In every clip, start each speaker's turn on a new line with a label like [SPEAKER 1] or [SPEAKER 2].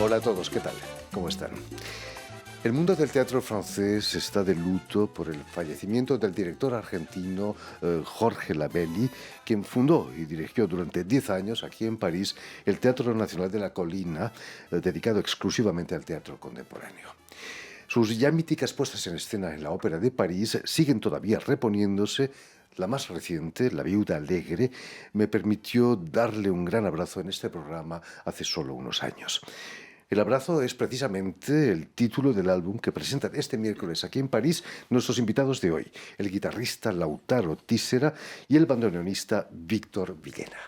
[SPEAKER 1] Hola a todos, ¿qué tal? ¿Cómo están? El mundo del teatro francés está de luto por el fallecimiento del director argentino Jorge Labelli, quien fundó y dirigió durante 10 años aquí en París el Teatro Nacional de la Colina, dedicado exclusivamente al teatro contemporáneo. Sus ya míticas puestas en escena en la Ópera de París siguen todavía reponiéndose. La más reciente, La Viuda Alegre, me permitió darle un gran abrazo en este programa hace solo unos años. El abrazo es precisamente el título del álbum que presentan este miércoles aquí en París nuestros invitados de hoy, el guitarrista Lautaro Tísera y el bandoneonista Víctor Villena.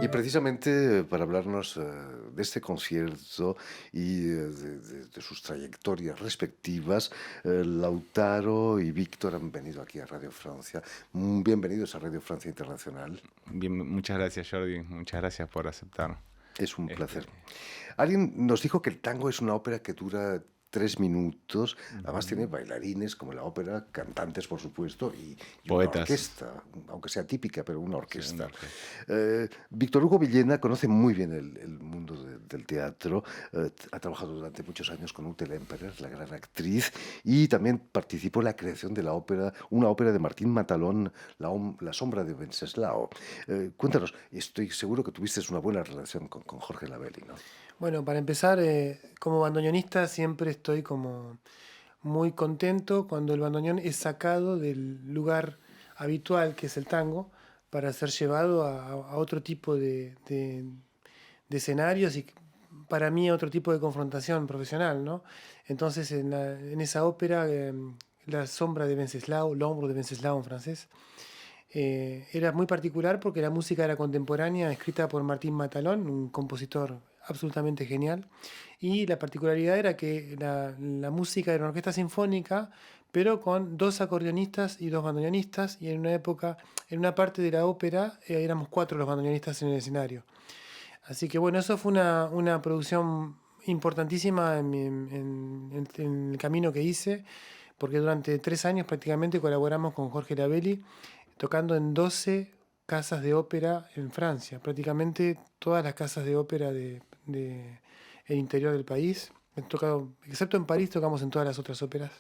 [SPEAKER 1] Y precisamente para hablarnos de este concierto y de sus trayectorias respectivas, Lautaro y Víctor han venido aquí a Radio Francia. Bienvenidos a Radio Francia Internacional.
[SPEAKER 2] Bien, muchas gracias, Jordi. Muchas gracias por aceptar.
[SPEAKER 1] Es un placer. Alguien nos dijo que el tango es una ópera que dura 3 minutos. Además tiene bailarines, como la ópera, cantantes, por supuesto, y una
[SPEAKER 2] Poetas.
[SPEAKER 1] orquesta, aunque sea típica, pero una orquesta.
[SPEAKER 2] Sí, una orquesta.
[SPEAKER 1] Víctor Hugo Villena conoce muy bien el mundo del teatro. Ha trabajado durante muchos años con Ute Lemperer, la gran actriz, y también participó en la creación de la ópera, una ópera de Martín Matalón, La sombra de Wenceslao. Cuéntanos, estoy seguro que tuviste una buena relación con Jorge Labelli, ¿no?
[SPEAKER 3] Bueno, para empezar, como bandoneonista siempre estoy como muy contento cuando el bandoneón es sacado del lugar habitual que es el tango para ser llevado a otro tipo de escenarios y para mí otro tipo de confrontación profesional, ¿no? Entonces en esa ópera, La sombra de Wenceslao, L'ombre de Wenceslao en francés, era muy particular porque la música era contemporánea, escrita por Martín Matalón, un compositor absolutamente genial. Y la particularidad era que la música era una orquesta sinfónica, pero con 2 acordeonistas y 2 bandoneonistas. Y en una época, en una parte de la ópera, éramos 4 los bandoneonistas en el escenario. Así que bueno, eso fue una producción importantísima en el camino que hice, porque durante 3 años prácticamente colaboramos con Jorge Labelli, tocando en 12 casas de ópera en Francia, prácticamente todas las casas de ópera del interior del país. He tocado, excepto en París, tocamos en todas las otras óperas.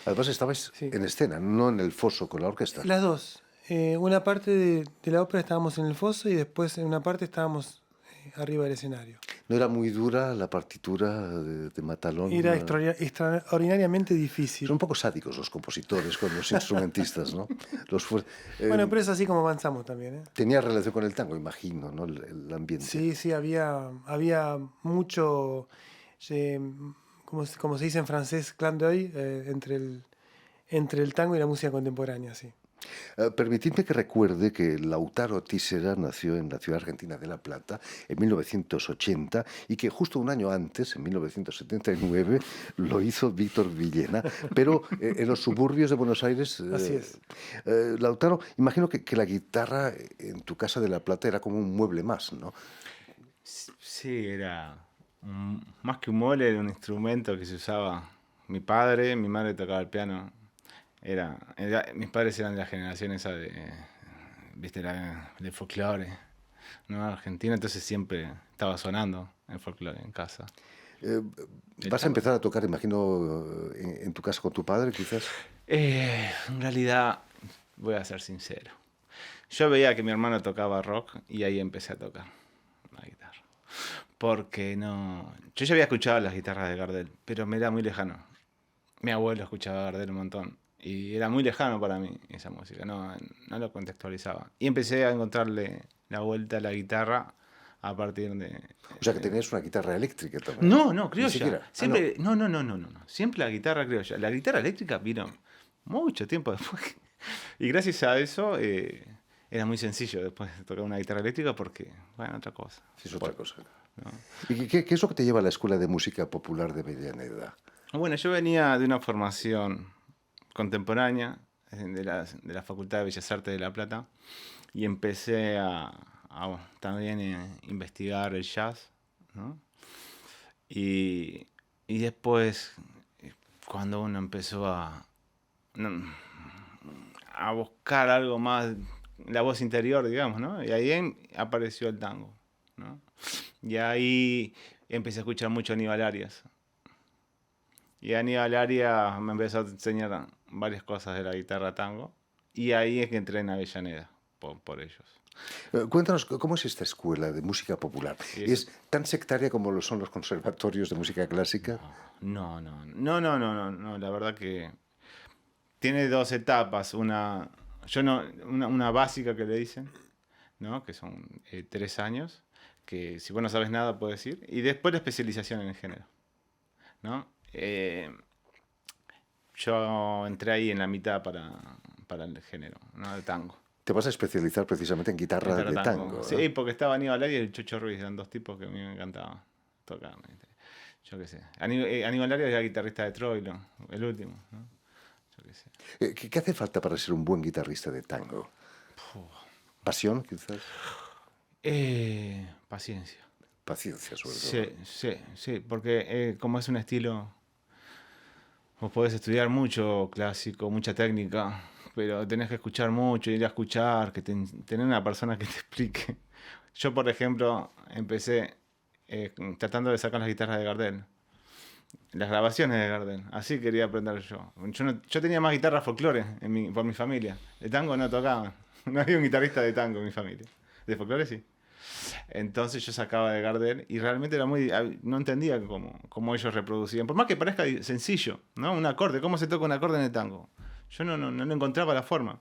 [SPEAKER 1] Además estabais
[SPEAKER 3] Sí.
[SPEAKER 1] en escena, no en el foso con la orquesta.
[SPEAKER 3] Las dos. Una parte de la ópera estábamos en el foso y después en una parte estábamos arriba del escenario.
[SPEAKER 1] ¿No era muy dura la partitura de Matalón?
[SPEAKER 3] Era extraordinariamente difícil.
[SPEAKER 1] Son un poco sádicos los compositores con los instrumentistas, ¿no?
[SPEAKER 3] Bueno, pero es así como avanzamos también, ¿eh?
[SPEAKER 1] Tenía relación con el tango, imagino, ¿no? El ambiente.
[SPEAKER 3] Sí, había mucho, como se dice en francés, clin d'œil, entre el tango y la música contemporánea, sí.
[SPEAKER 1] Permitidme que recuerde que Lautaro Tísera nació en la ciudad argentina de La Plata en 1980 y que justo un año antes, en 1979, lo hizo Víctor Villena, pero en los suburbios de Buenos Aires.
[SPEAKER 3] Así es.
[SPEAKER 1] Lautaro, imagino que la guitarra en tu casa de La Plata era como un mueble más, ¿no?
[SPEAKER 2] Sí, era más que un mueble, era un instrumento que se usaba. Mi padre, mi madre tocaba el piano. Mis padres eran de la generación esa viste, del folclore, ¿no? Argentina, entonces siempre estaba sonando el folclore en casa.
[SPEAKER 1] ¿Vas a empezar a tocar, imagino, en tu casa con tu padre, quizás?
[SPEAKER 2] En realidad, voy a ser sincero. Yo veía que mi hermano tocaba rock y ahí empecé a tocar la guitarra. Porque no... Yo ya había escuchado las guitarras de Gardel, pero me era muy lejano. Mi abuelo escuchaba a Gardel un montón. Y era muy lejano para mí esa música, no lo contextualizaba. Y empecé a encontrarle la vuelta a la guitarra a partir de...
[SPEAKER 1] O sea que tenías una guitarra eléctrica también.
[SPEAKER 2] No,
[SPEAKER 1] Ni
[SPEAKER 2] criolla.
[SPEAKER 1] siquiera.
[SPEAKER 2] Siempre, no. Siempre la guitarra criolla. La guitarra eléctrica vino mucho tiempo después. Y gracias a eso era muy sencillo después de tocar una guitarra eléctrica porque, bueno, otra cosa.
[SPEAKER 1] Sí, es otra cosa.
[SPEAKER 2] ¿No?
[SPEAKER 1] ¿Y qué es lo que te lleva a la Escuela de Música Popular de Avellaneda?
[SPEAKER 2] Bueno, yo venía de una formación contemporánea de la Facultad de Bellas Artes de La Plata y empecé a también investigar el jazz, ¿no? Y después, cuando uno empezó a buscar algo más, la voz interior, digamos, ¿no? Y ahí apareció el tango, ¿no? Y ahí empecé a escuchar mucho a Aníbal Arias. Y Aníbal Arias me empezó a enseñar varias cosas de la guitarra tango. Y ahí es que entré en Avellaneda, por ellos.
[SPEAKER 1] Cuéntanos, ¿cómo es esta escuela de música popular? ¿Es tan sectaria como lo son los conservatorios de música clásica?
[SPEAKER 2] No, la verdad que tiene dos etapas, una básica que le dicen, ¿no? Que son 3 años, que si vos no sabes nada puedes ir, y después la especialización en el género, ¿no? Yo entré ahí en la mitad para el género, ¿no? El tango.
[SPEAKER 1] Te vas a especializar precisamente en guitarra de tango, ¿no?
[SPEAKER 2] Sí, porque estaba Aníbal Arias y el Chocho Ruiz, eran dos tipos que a mí me encantaban tocar. Yo qué sé. Aníbal Arias era guitarrista de Troilo, el último, ¿no? Yo qué sé.
[SPEAKER 1] ¿Qué hace falta para ser un buen guitarrista de tango? ¿Pasión, quizás?
[SPEAKER 2] Paciencia.
[SPEAKER 1] Paciencia, sobre todo.
[SPEAKER 2] Sí, porque como es un estilo, vos podés estudiar mucho clásico, mucha técnica, pero tenés que escuchar mucho, ir a escuchar, tener una persona que te explique. Yo, por ejemplo, empecé tratando de sacar las guitarras de Gardel, las grabaciones de Gardel. Así quería aprender yo. Yo tenía más guitarras folclore por mi familia. De tango no tocaban. No había un guitarrista de tango en mi familia. De folclore sí. Entonces yo sacaba de Gardel y realmente no entendía cómo ellos reproducían. Por más que parezca sencillo, ¿no? Un acorde, ¿cómo se toca un acorde en el tango? Yo no encontraba la forma.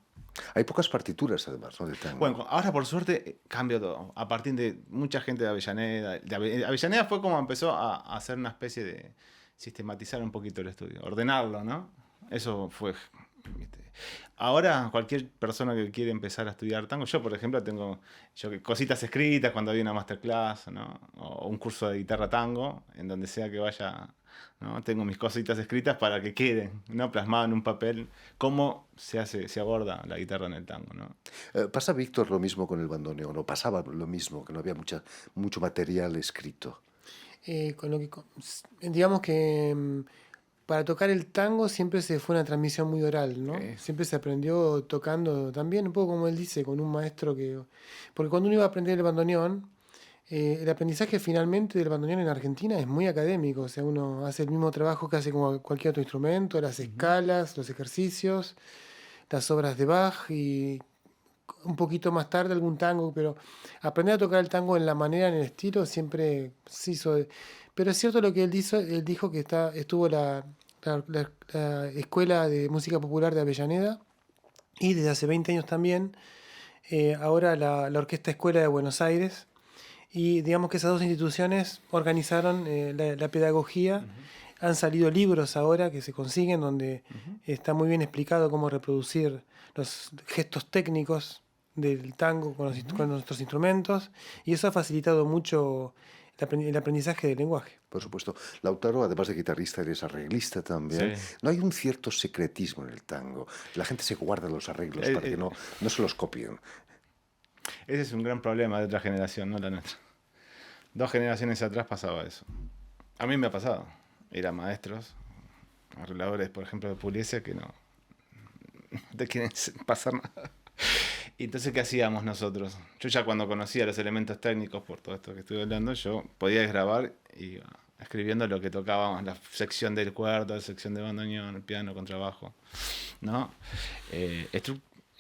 [SPEAKER 1] Hay pocas partituras, además, ¿no? De tango.
[SPEAKER 2] Bueno, ahora por suerte cambió todo. A partir de mucha gente de Avellaneda. Avellaneda fue como empezó a hacer una especie de sistematizar un poquito el estudio, ordenarlo, ¿no? Eso fue, ¿viste? Ahora cualquier persona que quiere empezar a estudiar tango, yo por ejemplo tengo cositas escritas cuando había una masterclass, ¿no? O un curso de guitarra tango, en donde sea que vaya, ¿no? Tengo mis cositas escritas para que queden, ¿no? Plasmado en un papel cómo se aborda la guitarra en el tango, ¿no?
[SPEAKER 1] ¿Pasa, Víctor, lo mismo con el bandoneón? ¿O pasaba lo mismo, que no había mucho material escrito?
[SPEAKER 3] Digamos que para tocar el tango siempre se fue una transmisión muy oral, ¿no? Siempre se aprendió tocando también, un poco como él dice, con un maestro que... Porque cuando uno iba a aprender el bandoneón, el aprendizaje finalmente del bandoneón en Argentina es muy académico, o sea, uno hace el mismo trabajo que hace con cualquier otro instrumento, las escalas, los ejercicios, las obras de Bach y un poquito más tarde algún tango, pero aprender a tocar el tango en la manera, en el estilo, siempre se hizo... Pero es cierto lo que él dijo que estuvo la Escuela de Música Popular de Avellaneda y desde hace 20 años también, ahora la Orquesta Escuela de Buenos Aires, y digamos que esas dos instituciones organizaron la pedagogía. Han salido libros ahora que se consiguen donde está muy bien explicado cómo reproducir los gestos técnicos del tango con nuestros instrumentos, y eso ha facilitado mucho el aprendizaje del lenguaje.
[SPEAKER 1] Por supuesto. Lautaro, además de guitarrista, eres arreglista también. Sí. ¿No hay un cierto secretismo en el tango? La gente se guarda los arreglos para que no se los copien.
[SPEAKER 2] Ese es un gran problema de otra generación, no la nuestra. 2 generaciones atrás pasaba eso. A mí me ha pasado. Ir a maestros, arregladores, por ejemplo, de Pugliese, que no te quieren pasar nada. Y entonces, ¿qué hacíamos nosotros? Yo ya cuando conocía los elementos técnicos, por todo esto que estuve hablando, yo podía grabar y iba escribiendo lo que tocábamos, la sección del cuarto, la sección de bandoneón, el piano, contrabajo, ¿no?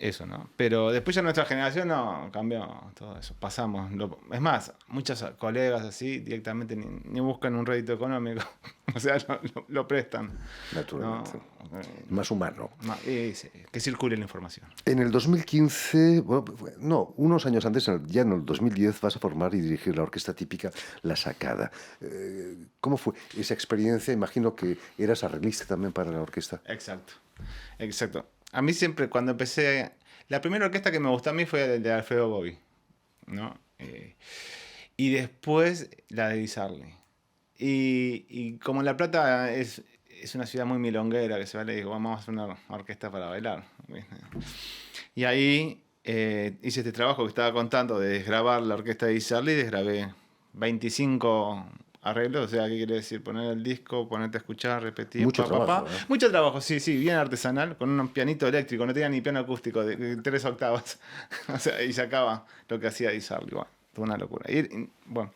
[SPEAKER 2] eso, ¿no? Pero después ya nuestra generación no cambió todo eso. Pasamos. Es más, muchos colegas así directamente ni buscan un rédito económico. O sea, lo prestan.
[SPEAKER 1] Naturalmente.
[SPEAKER 2] ¿No?
[SPEAKER 1] Más humano.
[SPEAKER 2] Que circule la información.
[SPEAKER 1] En el 2015, bueno, no, unos años antes, ya en el 2010, vas a formar y dirigir la orquesta típica La Sacada. ¿Cómo fue esa experiencia? Imagino que eras arreglista también para la orquesta.
[SPEAKER 2] Exacto. A mí siempre, cuando empecé... La primera orquesta que me gustó a mí fue la de Alfredo Gobi, ¿no? Y después la de Di Sarli. Y como La Plata es una ciudad muy milonguera, que se vale, digo, vamos a hacer una orquesta para bailar. Y ahí hice este trabajo que estaba contando de desgrabar la orquesta de Di Sarli, y desgrabé 25 arreglos, o sea, ¿qué quiere decir? Poner el disco, ponerte a escuchar, repetir,
[SPEAKER 1] Mucho trabajo, ¿eh?
[SPEAKER 2] Mucho trabajo, sí, bien artesanal, con un pianito eléctrico, no tenía ni piano acústico de 3 octavas. O sea, y sacaba lo que hacía Di Sarli, bueno, fue una locura. Bueno.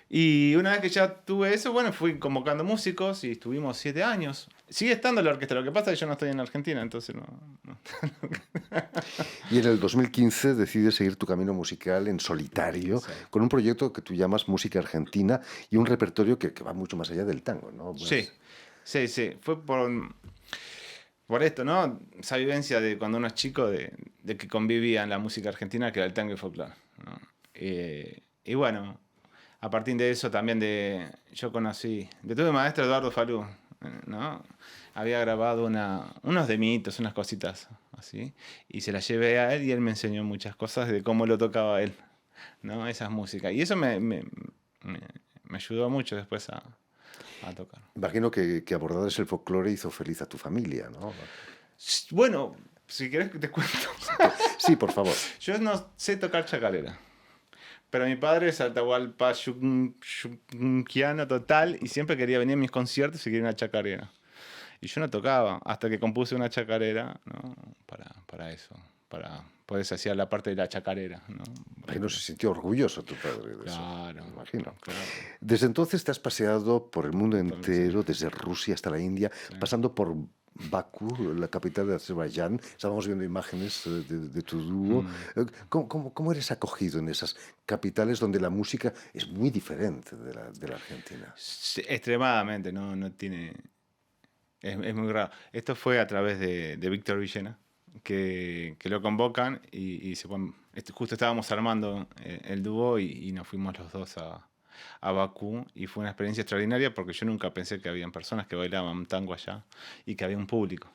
[SPEAKER 2] Y una vez que ya tuve eso, bueno, fui convocando músicos y estuvimos 7 años. Sigue estando la orquesta, lo que pasa es que yo no estoy en Argentina, entonces no.
[SPEAKER 1] Y en el 2015 decides seguir tu camino musical en solitario, sí, con un proyecto que tú llamas Música Argentina y un repertorio que va mucho más allá del tango, ¿no? Pues...
[SPEAKER 2] Sí. Fue por esto, ¿no? Esa vivencia de cuando uno es chico, de que convivía en la música argentina, que era el tango y el folclore, ¿no? Y bueno, a partir de eso también yo tuve maestro Eduardo Falú, ¿no? Había grabado unos demitos, unas cositas así, y se las llevé a él y él me enseñó muchas cosas de cómo lo tocaba él, ¿no? Esas músicas. Y eso me ayudó mucho después a tocar.
[SPEAKER 1] Imagino que abordar el folclore hizo feliz a tu familia, ¿no?
[SPEAKER 2] Bueno, si querés que te cuento.
[SPEAKER 1] Sí, por favor.
[SPEAKER 2] Yo no sé tocar chacarera. Pero mi padre es Atahualpa yunquiano total y siempre quería venir a mis conciertos y quería una chacarera. Y yo no tocaba hasta que compuse una chacarera, ¿no? Para eso, para poder hacer la parte de la chacarera, ¿no?
[SPEAKER 1] Imagino se sintió orgulloso tu padre de
[SPEAKER 2] claro,
[SPEAKER 1] eso. Imagino.
[SPEAKER 2] Claro.
[SPEAKER 1] Desde entonces te has paseado por el mundo entero, desde Rusia hasta la India, sí, pasando por Bakú, la capital de Azerbaiyán. Estábamos viendo imágenes de tu dúo. ¿Cómo eres acogido en esas capitales donde la música es muy diferente de la Argentina?
[SPEAKER 2] Sí, extremadamente, no tiene... Es muy raro. Esto fue a través de Víctor Villena, que lo convocan y justo estábamos armando el dúo y nos fuimos los dos a Bakú y fue una experiencia extraordinaria porque yo nunca pensé que habían personas que bailaban tango allá y que había un público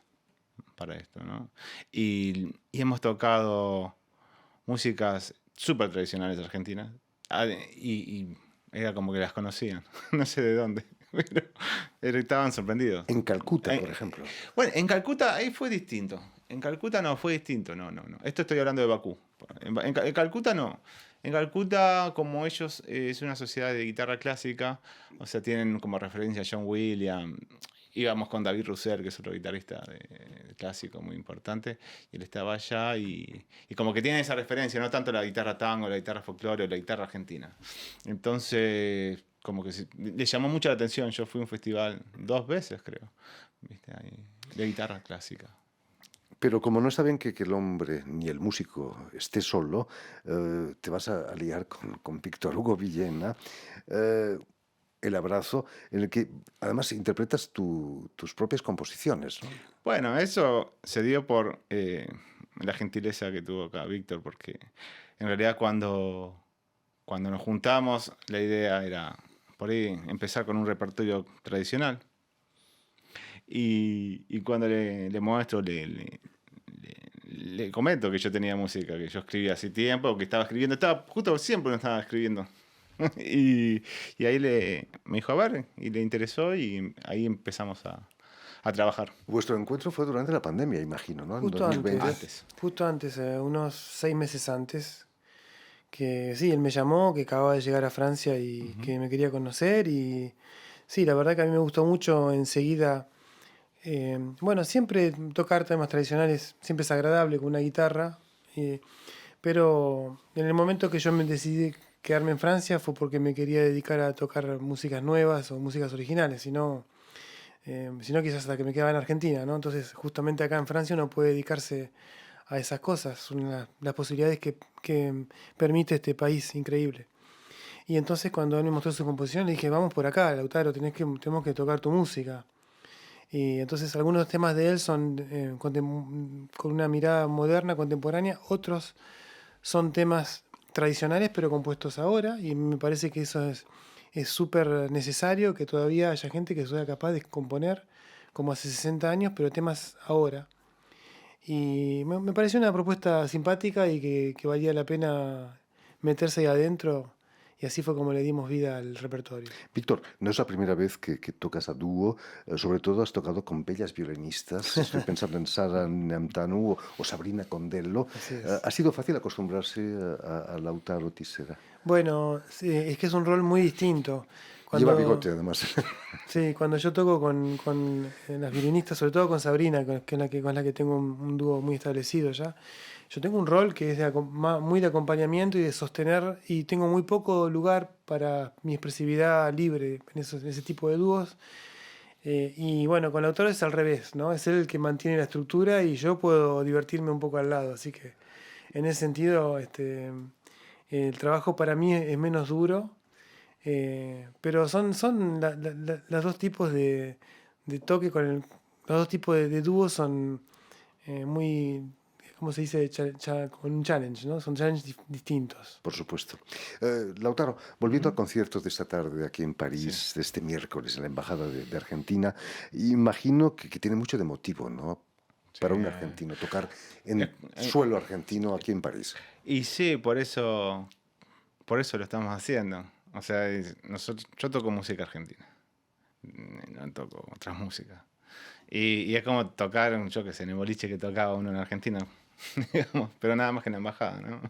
[SPEAKER 2] para esto, ¿no? Y hemos tocado músicas súper tradicionales argentinas y era como que las conocían, no sé de dónde. Pero estaban sorprendidos.
[SPEAKER 1] En Calcuta, por ejemplo.
[SPEAKER 2] Bueno, en Calcuta ahí fue distinto. En Calcuta no, fue distinto. No. Esto estoy hablando de Bakú. En Calcuta no. En Calcuta, como ellos es una sociedad de guitarra clásica, o sea, tienen como referencia a John Williams. Íbamos con David Rousser, que es otro guitarrista de clásico muy importante, y él estaba allá y como que tienen esa referencia, no tanto la guitarra tango, la guitarra folclore o la guitarra argentina. Entonces, como que le llamó mucho la atención. Yo fui a un festival 2 veces, creo, ¿viste? Ahí, de guitarra clásica.
[SPEAKER 1] Pero como no está bien que el hombre ni el músico esté solo, te vas a liar con Víctor Hugo Villena, El Abrazo, en el que además interpretas tus propias composiciones, ¿no?
[SPEAKER 2] Bueno, eso se dio por la gentileza que tuvo acá Víctor, porque en realidad cuando nos juntamos, la idea era por ahí empezar con un repertorio tradicional. Y cuando le muestro, le comento que yo tenía música, que yo escribía hace tiempo, que estaba escribiendo, justo siempre no estaba escribiendo. y ahí me dijo a ver, y le interesó, y ahí empezamos a trabajar.
[SPEAKER 1] Vuestro encuentro fue durante la pandemia, imagino, ¿no?
[SPEAKER 3] Justo
[SPEAKER 1] en 2020.
[SPEAKER 3] Justo antes, unos 6 meses antes. Que sí, él me llamó, que acababa de llegar a Francia y que me quería conocer. Y sí, la verdad que a mí me gustó mucho enseguida. Bueno, siempre tocar temas tradicionales siempre es agradable con una guitarra. Pero en el momento que yo me decidí quedarme en Francia fue porque me quería dedicar a tocar músicas nuevas o músicas originales. Si no, sino quizás hasta que me quedaba en Argentina, ¿no? Entonces, justamente acá en Francia uno puede dedicarse a esas cosas, son las posibilidades que permite este país increíble. Y entonces cuando él me mostró su composición, le dije, vamos por acá, Lautaro, tenemos que tocar tu música. Y entonces algunos temas de él son con una mirada moderna, contemporánea, otros son temas tradicionales pero compuestos ahora, y me parece que eso es súper necesario, que todavía haya gente que sea capaz de componer como hace 60 años, pero temas ahora. Y me pareció una propuesta simpática y que valía la pena meterse ahí adentro, y así fue como le dimos vida al repertorio.
[SPEAKER 1] Víctor, no es la primera vez que tocas a dúo, sobre todo has tocado con bellas violinistas, estoy pensando en Sara Namtanu o Sabrina Condello.
[SPEAKER 3] Así es.
[SPEAKER 1] ¿Ha sido fácil acostumbrarse a Lautaro Tisera?
[SPEAKER 3] Bueno, sí, es que es un rol muy distinto.
[SPEAKER 1] Lleva bigote, además.
[SPEAKER 3] Sí, cuando yo toco con las violinistas, sobre todo con Sabrina, con la que tengo un dúo muy establecido ya, yo tengo un rol que es muy de acompañamiento y de sostener, y tengo muy poco lugar para mi expresividad libre en ese tipo de dúos. Y bueno, con el autor es al revés, ¿no? Es él el que mantiene la estructura y yo puedo divertirme un poco al lado. Así que en ese sentido, el trabajo para mí es menos duro. Pero son los dos tipos de toque los dos tipos de dúos son muy, ¿cómo se dice? Con un challenge, ¿no? Son challenges distintos.
[SPEAKER 1] Por supuesto. Lautaro, volviendo al concierto de esta tarde aquí en París,
[SPEAKER 2] Sí.
[SPEAKER 1] de este miércoles en la Embajada de Argentina, imagino que tiene mucho de motivo, ¿no? Para un argentino, tocar en suelo argentino aquí en París.
[SPEAKER 2] Y sí, por eso lo estamos haciendo. O sea, yo toco música argentina, no toco otras músicas. Y es como tocar, yo qué sé, en el boliche que tocaba uno en Argentina, digamos, pero nada más que en la embajada, ¿no?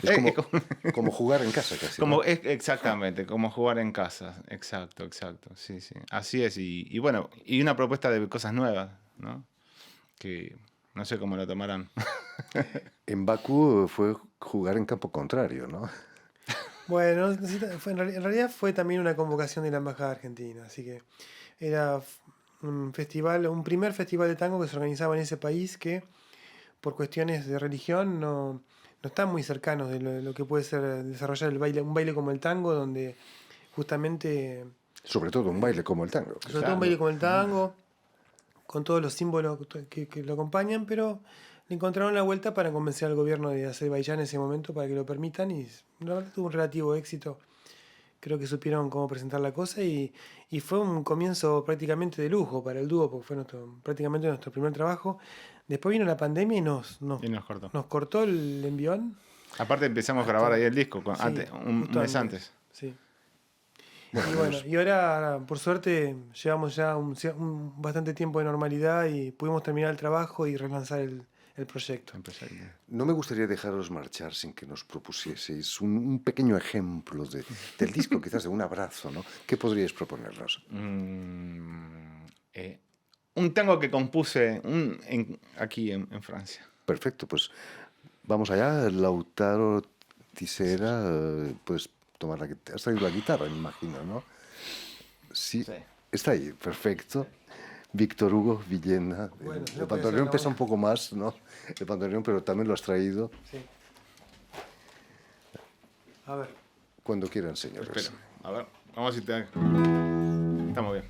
[SPEAKER 1] Es como jugar en casa casi, ¿no?
[SPEAKER 2] Exactamente, como jugar en casa, exacto, sí, sí. Así es, y bueno, y una propuesta de cosas nuevas, ¿no? Que no sé cómo lo tomarán.
[SPEAKER 1] En Bakú fue jugar en campo contrario, ¿no?
[SPEAKER 3] Bueno, en realidad fue también una convocación de la Embajada Argentina, así que era un festival, un primer festival de tango que se organizaba en ese país que por cuestiones de religión no están muy cercanos de lo que puede ser desarrollar un baile como el tango, donde justamente,
[SPEAKER 1] Sobre todo un baile como el tango.
[SPEAKER 3] sobre todo un baile como el tango, con todos los símbolos que lo acompañan, pero le encontraron la vuelta para convencer al gobierno de Azerbaiyán en ese momento para que lo permitan, y la verdad tuvo un relativo éxito. Creo que supieron cómo presentar la cosa, y fue un comienzo prácticamente de lujo para el dúo, porque fue prácticamente nuestro primer trabajo. Después vino la pandemia y
[SPEAKER 2] Y nos cortó.
[SPEAKER 3] nos cortó el envión.
[SPEAKER 2] Aparte empezamos a grabar ahí el disco
[SPEAKER 3] Sí,
[SPEAKER 2] un
[SPEAKER 3] justo
[SPEAKER 2] mes antes.
[SPEAKER 3] Sí. Y ahora, por suerte, llevamos ya bastante tiempo de normalidad y pudimos terminar el trabajo y relanzar el proyecto.
[SPEAKER 1] No me gustaría dejaros marchar sin que nos propusieseis un pequeño ejemplo del disco, quizás de un abrazo, ¿no? ¿Qué podríais proponernos?
[SPEAKER 2] Un tango que compuse aquí en Francia.
[SPEAKER 1] Perfecto, pues vamos allá. Lautaro Tisera, pues tomar has traído la guitarra, me imagino, ¿no? Sí,
[SPEAKER 2] Sí.
[SPEAKER 1] está ahí, perfecto. Víctor Hugo Villena.
[SPEAKER 3] Bueno,
[SPEAKER 1] El
[SPEAKER 3] no puede
[SPEAKER 1] bandoneón
[SPEAKER 3] ser,
[SPEAKER 1] pesa
[SPEAKER 3] no.
[SPEAKER 1] un poco más, ¿no? El bandoneón, pero también lo has traído
[SPEAKER 3] Sí. A ver.
[SPEAKER 1] cuando quieran, señores.
[SPEAKER 2] Espera, a ver, vamos a ver si te... Estamos bien.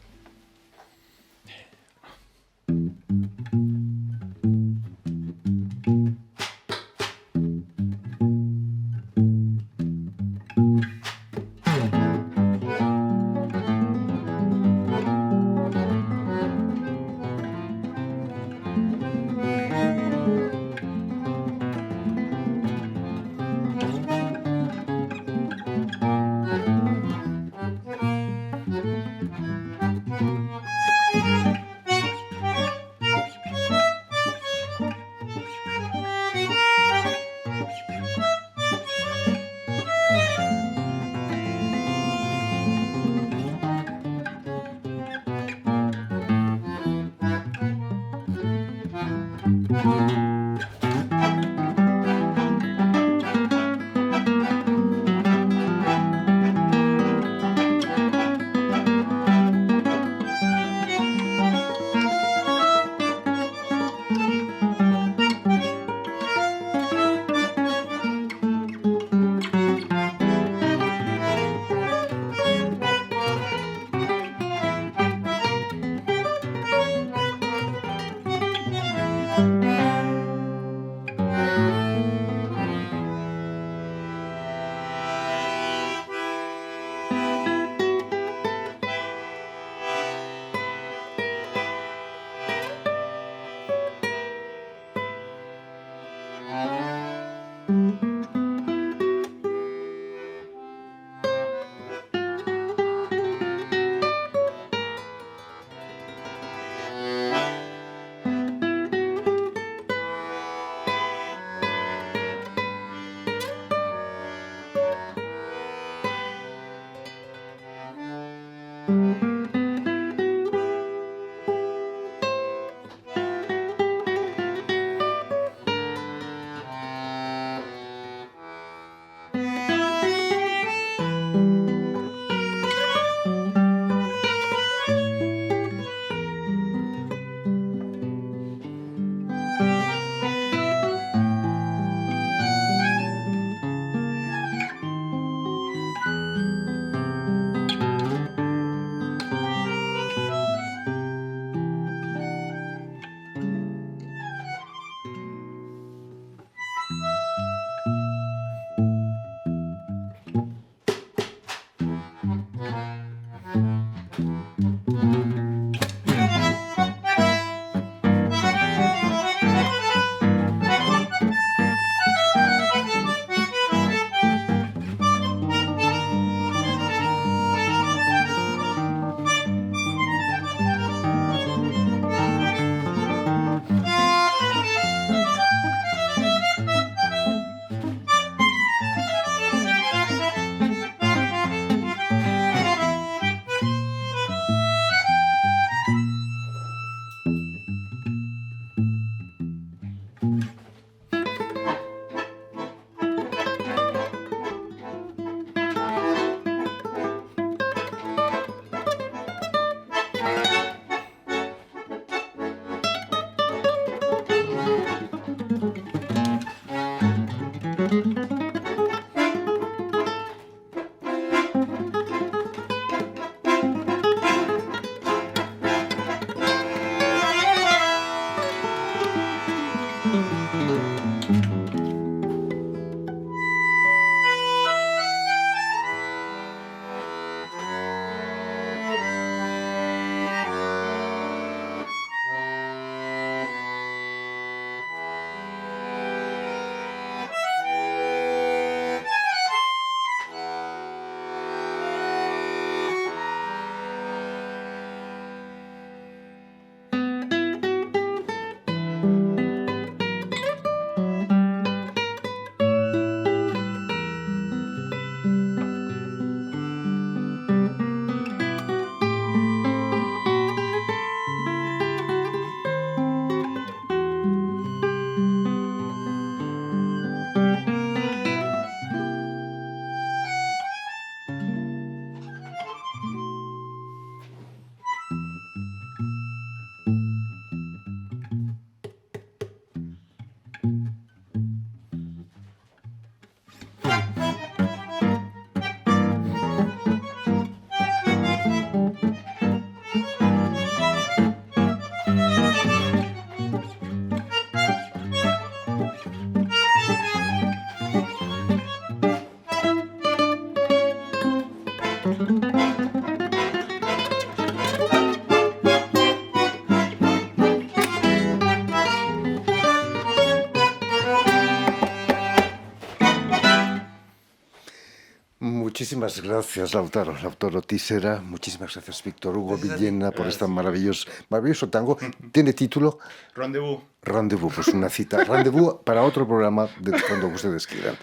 [SPEAKER 1] Muchísimas gracias, Lautaro Tisera. Muchísimas gracias, Víctor Hugo Villena, por este maravilloso tango. Tiene título
[SPEAKER 2] Rendezvous.
[SPEAKER 1] Rendezvous, pues una cita. Rendezvous para otro programa cuando ustedes quieran.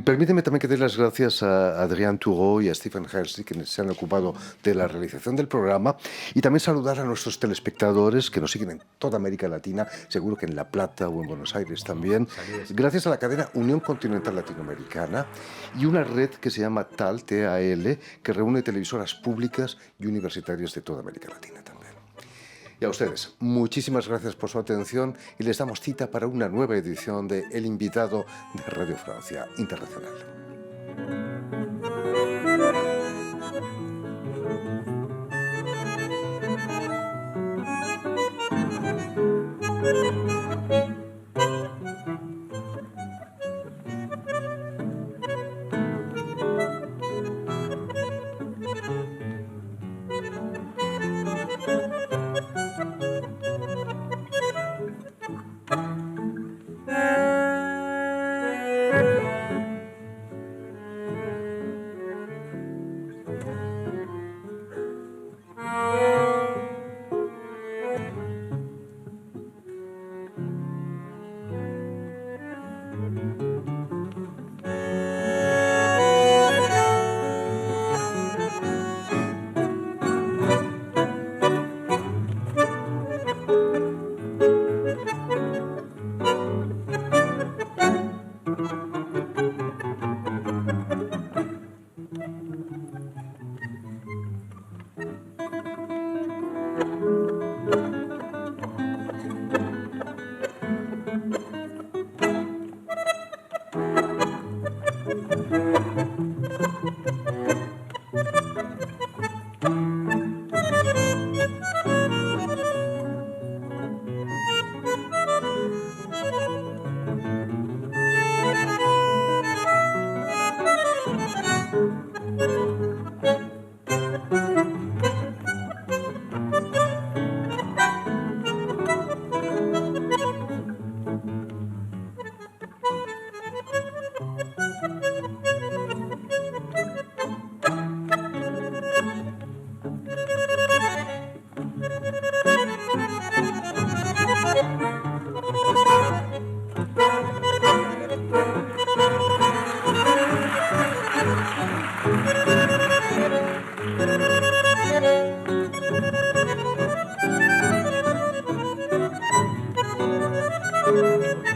[SPEAKER 1] Permíteme también que dé las gracias a Adrián Toureau y a Stephen Hersey, quienes se han ocupado de la realización del programa, y también saludar a nuestros telespectadores que nos siguen en toda América Latina, seguro que en La Plata o en Buenos Aires también, gracias a la cadena Unión Continental Latinoamericana y una red que se llama TAL, T-A-L, que reúne televisoras públicas y universitarias de toda América Latina también. Y a ustedes, muchísimas gracias por su atención y les damos cita para una nueva edición de El Invitado de Radio Francia Internacional.
[SPEAKER 3] Thank you.